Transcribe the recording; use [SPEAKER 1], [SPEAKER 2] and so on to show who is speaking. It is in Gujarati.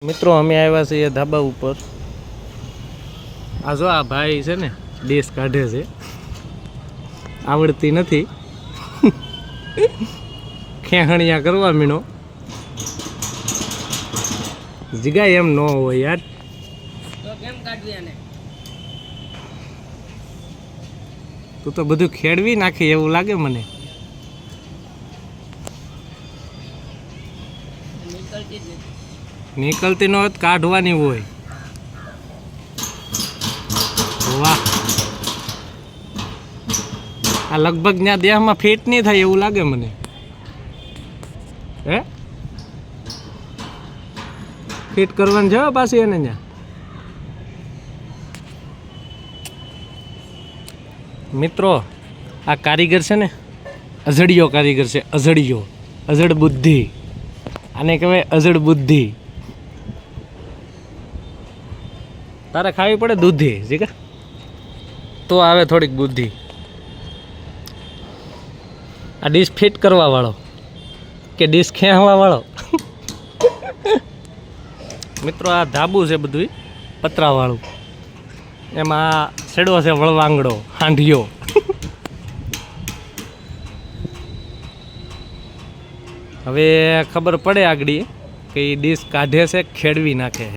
[SPEAKER 1] મિત્રો અમે આવ્યા છીએ ધાબા ઉપર। આ જો આ ભાઈ છે ને ડીશ કાઢે છે, આવડતી નથી ખેહણિયા કરવા મીણો। જીગા એમ ન હોય યાર,
[SPEAKER 2] તો કેમ કાઢવી આને?
[SPEAKER 1] તું તો બધું ખેડવી નાખી એવું લાગે મને। નીકળતી નો કાઢવાની હોય। વાહ, આ લગભગ ત્યાં દેહમાં ફિટ નહીં થાય એવું લાગે મને। હે ફિટ કરવાનું છે પાછી એને ત્યાં। મિત્રો આ કારીગર છે ને અઝડિયો કારીગર છે, અઝડિયો, અઝડ બુદ્ધિ, આને કહેવાય અઝડ બુદ્ધિ। તારે ખાવી પડે દૂધી જીગા, તો આવે થોડીક બુદ્ધિ। આ ડીશ ફિટ કરવા વાળો કે ડીશ ખેંચવા વાળો? મિત્રો આ ધાબુ છે બધું પતરા વાળું, એમાં છેડો છે વળવાંગડો, હાંઢિયો। હવે ખબર પડે આગળ કે એ ડીશ કાઢે છે ખેડવી નાખે।